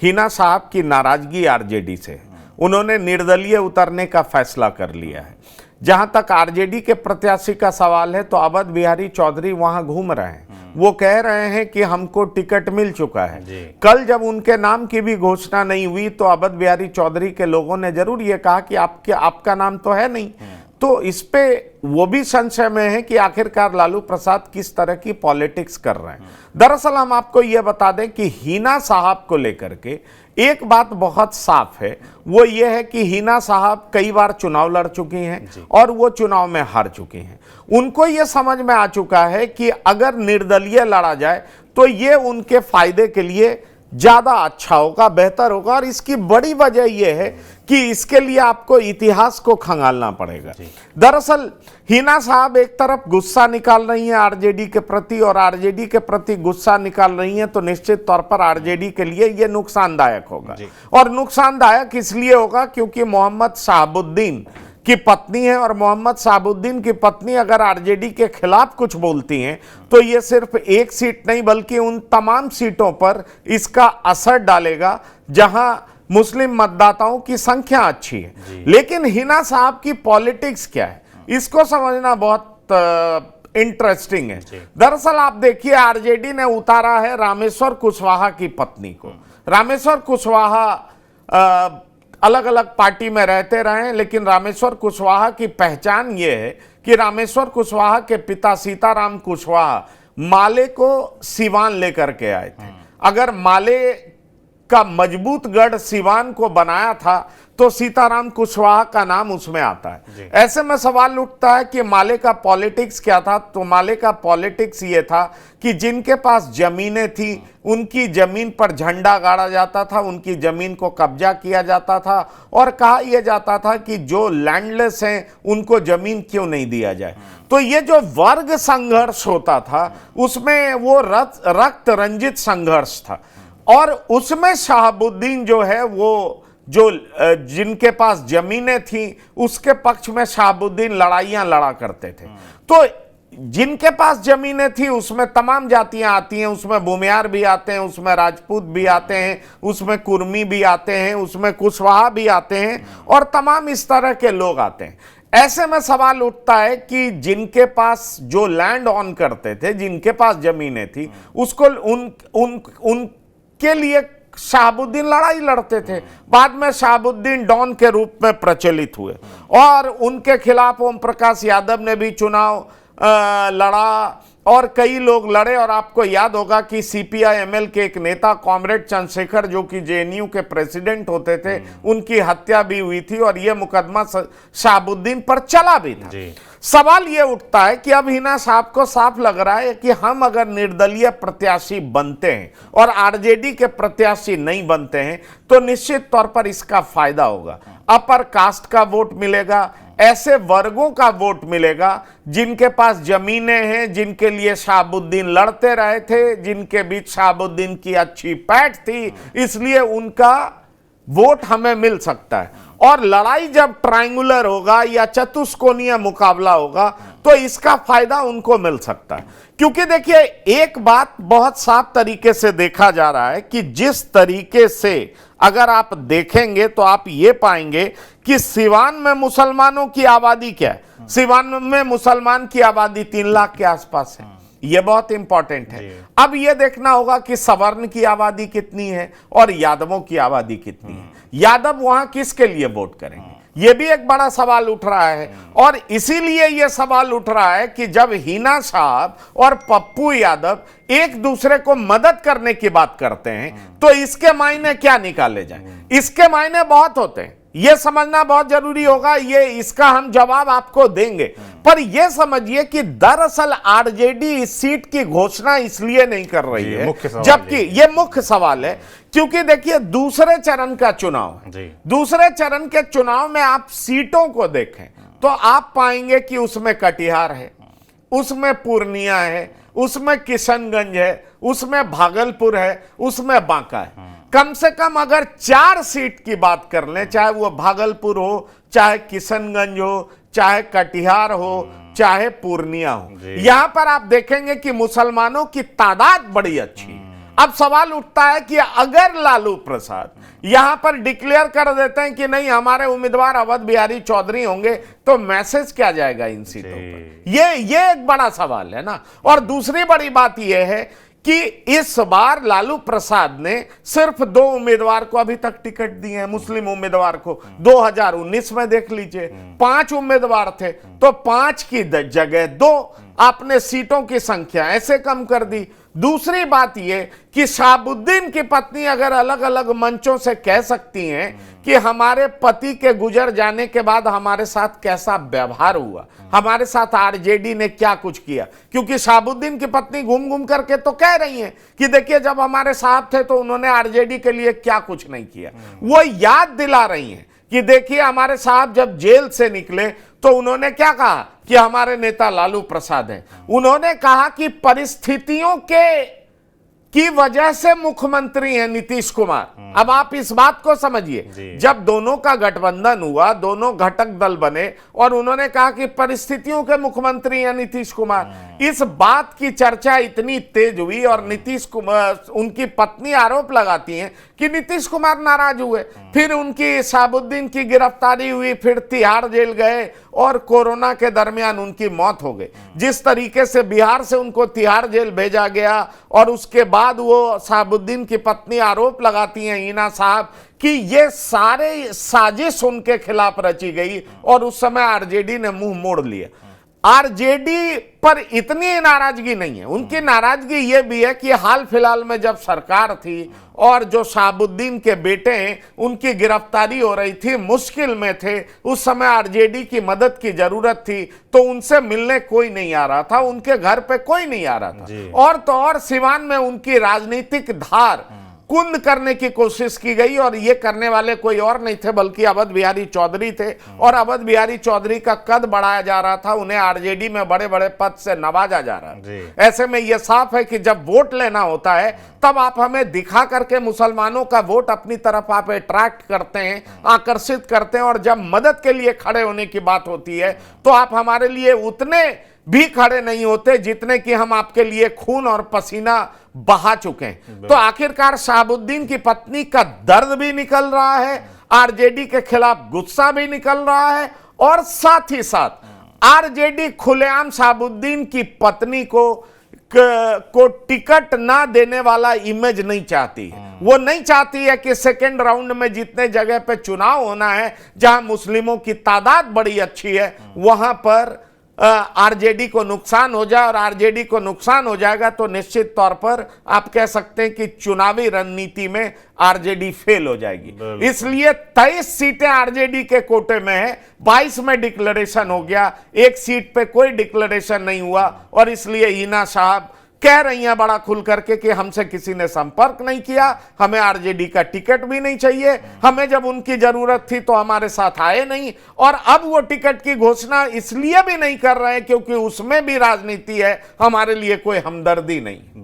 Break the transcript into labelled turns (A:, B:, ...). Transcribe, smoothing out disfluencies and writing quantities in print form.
A: हिना साहब की नाराजगी आरजेडी से, उन्होंने निर्दलीय उतरने का फैसला कर लिया है। जहां तक आरजेडी के प्रत्याशी का सवाल है तो अवध बिहारी चौधरी वहां घूम रहे हैं, वो कह रहे हैं कि हमको टिकट मिल चुका है। कल जब उनके नाम की भी घोषणा नहीं हुई तो अवध बिहारी चौधरी के लोगों ने जरूर ये कहा कि आपका नाम तो है नहीं। तो इस पे वो भी संशय में है कि आखिरकार लालू प्रसाद किस तरह की पॉलिटिक्स कर रहे हैं। दरअसल हम आपको यह बता दें कि हिना साहब को लेकर के एक बात बहुत साफ है, वो ये है कि हिना साहब कई बार चुनाव लड़ चुकी हैं और वो चुनाव में हार चुकी हैं। उनको ये समझ में आ चुका है कि अगर निर्दलीय लड़ा जाए तो ये उनके फायदे के लिए ज्यादा अच्छा होगा, बेहतर होगा। और इसकी बड़ी वजह यह है कि इसके लिए आपको इतिहास को खंगालना पड़ेगा। दरअसल हिना साहब एक तरफ गुस्सा निकाल रही हैं आरजेडी के प्रति, और आरजेडी के प्रति गुस्सा निकाल रही हैं तो निश्चित तौर पर आरजेडी के लिए यह नुकसानदायक होगा। और नुकसानदायक इसलिए होगा क्योंकि मोहम्मद शहाबुद्दीन की पत्नी है, और मोहम्मद शहाबुद्दीन की पत्नी अगर आरजेडी के खिलाफ कुछ बोलती हैं तो ये सिर्फ एक सीट नहीं बल्कि उन तमाम सीटों पर इसका असर डालेगा जहां मुस्लिम मतदाताओं की संख्या अच्छी है। लेकिन हिना साहब की पॉलिटिक्स क्या है, इसको समझना बहुत इंटरेस्टिंग है। दरअसल आप देखिए, आरजेडी ने उतारा है रामेश्वर कुशवाहा की पत्नी को। रामेश्वर कुशवाहा अलग अलग पार्टी में रहते रहे, लेकिन रामेश्वर कुशवाहा की पहचान यह है कि रामेश्वर कुशवाहा के पिता सीताराम कुशवाहा माले को सिवान लेकर के आए थे। अगर माले का मजबूत गढ़ सिवान को बनाया था तो सीताराम कुशवाहा का नाम उसमें आता है। ऐसे में सवाल उठता है कि माले का पॉलिटिक्स क्या था। तो माले का पॉलिटिक्स ये था कि जिनके पास जमीनें थी उनकी जमीन पर झंडा गाड़ा जाता था, उनकी जमीन को कब्जा किया जाता था और कहा यह जाता था कि जो लैंडलेस हैं उनको जमीन क्यों नहीं दिया जाए। तो ये जो वर्ग संघर्ष होता था उसमें वो रक्त रंजित संघर्ष था, और उसमें शहाबुद्दीन जो है वो जो जिनके पास जमीनें थी उसके पक्ष में शहाबुद्दीन लड़ाइयां लड़ा करते थे। तो जिनके पास जमीनें थी उसमें तमाम जातियां आती हैं, उसमें भूमियार भी आते हैं, उसमें राजपूत भी आते हैं, उसमें कुर्मी भी आते हैं, उसमें कुशवाहा भी आते हैं और तमाम इस तरह के लोग आते हैं। ऐसे में सवाल उठता है कि जिनके पास जो लैंड ऑन करते थे, जिनके पास जमीनें थी, उसको उनके लिए शहाबुद्दीन लड़ाई लड़ते थे। बाद में शहाबुद्दीन डॉन के रूप में प्रचलित हुए और उनके खिलाफ ओम प्रकाश यादव ने भी चुनाव लड़ा और कई लोग लड़े। और आपको याद होगा कि सीपीआई-एमएल के एक नेता कॉमरेड चंद्रशेखर जो कि जेएनयू के प्रेसिडेंट होते थे, उनकी हत्या भी हुई थी और यह मुकदमा शहाबुद्दीन पर चला भी था। सवाल यह उठता है कि अब हिना साहब को साफ लग रहा है कि हम अगर निर्दलीय प्रत्याशी बनते हैं और आरजेडी के प्रत्याशी नहीं बनते हैं तो निश्चित तौर पर इसका फायदा होगा। अपर कास्ट का वोट मिलेगा, ऐसे वर्गों का वोट मिलेगा जिनके पास जमीनें हैं, जिनके लिए शहाबुद्दीन लड़ते रहे थे, जिनके बीच शहाबुद्दीन की अच्छी पैठ थी, इसलिए उनका वोट हमें मिल सकता है। और लड़ाई जब ट्रायंगुलर होगा या चतुष्कोणीय मुकाबला होगा तो इसका फायदा उनको मिल सकता है। क्योंकि देखिए, एक बात बहुत साफ तरीके से देखा जा रहा है कि जिस तरीके से अगर आप देखेंगे तो आप ये पाएंगे कि सिवान में मुसलमानों की आबादी क्या है। सिवान में मुसलमान की आबादी 3 लाख के आसपास है, यह बहुत इंपॉर्टेंट है। अब यह देखना होगा कि सवर्ण की आबादी कितनी है और यादवों की आबादी कितनी है। यादव वहां किसके लिए वोट करेंगे, यह भी एक बड़ा सवाल उठ रहा है। और इसीलिए यह सवाल उठ रहा है कि जब हिना साहब और पप्पू यादव एक दूसरे को मदद करने की बात करते हैं तो इसके मायने क्या निकाले जाए। इसके मायने बहुत होते हैं, यह समझना बहुत जरूरी होगा। इसका हम जवाब आपको देंगे, पर यह समझिए कि दरअसल आरजेडी इस सीट की घोषणा इसलिए नहीं कर रही है, जबकि यह मुख्य सवाल है क्योंकि देखिए दूसरे चरण का चुनाव है। दूसरे चरण के चुनाव में आप सीटों को देखें तो आप पाएंगे कि उसमें कटिहार है, उसमें पूर्णिया है, उसमें किशनगंज है, उसमें भागलपुर है, उसमें बांका है। कम से कम अगर 4 सीट की बात कर लें, चाहे वो भागलपुर हो, चाहे किशनगंज हो, चाहे कटिहार हो, चाहे पूर्णिया हो, यहां पर आप देखेंगे कि मुसलमानों की तादाद बड़ी अच्छी है। अब सवाल उठता है कि अगर लालू प्रसाद यहां पर डिक्लेयर कर देते हैं कि नहीं हमारे उम्मीदवार अवध बिहारी चौधरी होंगे, तो मैसेज क्या जाएगा इन सीटों पर? ये एक बड़ा सवाल है ना। और दूसरी बड़ी बात यह है कि इस बार लालू प्रसाद ने सिर्फ 2 उम्मीदवार को अभी तक टिकट दिए हैं, मुस्लिम उम्मीदवार को। 2019 में देख लीजिए 5 उम्मीदवार थे, तो 5 की जगह 2 आपने सीटों की संख्या ऐसे कम कर दी। दूसरी बात यह कि शहाबुद्दीन की पत्नी अगर अलग अलग मंचों से कह सकती हैं कि हमारे पति के गुजर जाने के बाद हमारे साथ कैसा व्यवहार हुआ, हमारे साथ आरजेडी ने क्या कुछ किया, क्योंकि शहाबुद्दीन की पत्नी घूम घूम करके तो कह रही हैं कि देखिए जब हमारे साथ थे तो उन्होंने आरजेडी के लिए क्या कुछ नहीं किया। वो याद दिला रही हैं कि देखिए हमारे साहब जब जेल से निकले तो उन्होंने क्या कहा कि हमारे नेता लालू प्रसाद हैं। उन्होंने कहा कि परिस्थितियों की वजह से मुख्यमंत्री हैं नीतीश कुमार। अब आप इस बात को समझिए, जब दोनों का गठबंधन हुआ, दोनों घटक दल बने और उन्होंने कहा कि परिस्थितियों के मुख्यमंत्री हैं नीतीश कुमार, इस बात की चर्चा इतनी तेज हुई और नीतीश कुमार, उनकी पत्नी आरोप लगाती हैं कि नीतीश कुमार नाराज हुए। फिर उनकी शहाबुद्दीन की गिरफ्तारी हुई, फिर तिहाड़ जेल गए और कोरोना के दरमियान उनकी मौत हो गई। जिस तरीके से बिहार से उनको तिहाड़ जेल भेजा गया और उसके बाद वो शहाबुद्दीन की पत्नी आरोप लगाती हैं हीना साहब कि ये सारे साजिश उनके खिलाफ रची गई और उस समय आरजेडी ने मुंह मोड़ लिया। आरजेडी पर इतनी नाराजगी नहीं है, उनकी नाराजगी यह भी है कि हाल फिलहाल में जब सरकार थी और जो शहाबुद्दीन के बेटे हैं उनकी गिरफ्तारी हो रही थी, मुश्किल में थे, उस समय आरजेडी की मदद की जरूरत थी, तो उनसे मिलने कोई नहीं आ रहा था, उनके घर पे कोई नहीं आ रहा था। और तो और सिवान में उनकी राजनीतिक धार कुंद करने की कोशिश की गई और ये करने वाले कोई और नहीं थे बल्कि अवध बिहारी चौधरी थे। और अवध बिहारी चौधरी का कद बढ़ाया जा रहा था, उन्हें आरजेडी में बड़े बड़े पद से नवाजा जा रहा है। ऐसे में यह साफ है कि जब वोट लेना होता है तब आप हमें दिखा करके मुसलमानों का वोट अपनी तरफ आप अट्रैक्ट करते हैं, आकर्षित करते हैं, और जब मदद के लिए खड़े होने की बात होती है तो आप हमारे लिए उतने भी खड़े नहीं होते जितने कि हम आपके लिए खून और पसीना बहा चुके हैं। तो आखिरकार शहाबुद्दीन की पत्नी का दर्द भी निकल रहा है, आरजेडी के खिलाफ गुस्सा भी निकल रहा है, और साथ ही साथ आरजेडी खुलेआम शहाबुद्दीन की पत्नी को टिकट ना देने वाला इमेज नहीं चाहती है। वो नहीं चाहती है कि सेकेंड राउंड में जितने जगह पे चुनाव होना है जहां मुस्लिमों की तादाद बड़ी अच्छी है वहां पर आरजेडी को नुकसान हो जाए, और आरजेडी को नुकसान हो जाएगा तो निश्चित तौर पर आप कह सकते हैं कि चुनावी रणनीति में आरजेडी फेल हो जाएगी। इसलिए 23 सीटें आरजेडी के कोटे में है, 22 में डिक्लेरेशन हो गया, 1 सीट पे कोई डिक्लेरेशन नहीं हुआ, और इसलिए हीना साहब कह रही हैं बड़ा खुल करके कि हमसे किसी ने संपर्क नहीं किया, हमें आरजेडी का टिकट भी नहीं चाहिए, हमें जब उनकी जरूरत थी तो हमारे साथ आए नहीं, और अब वो टिकट की घोषणा इसलिए भी नहीं कर रहे हैं क्योंकि उसमें भी राजनीति है, हमारे लिए कोई हमदर्दी नहीं।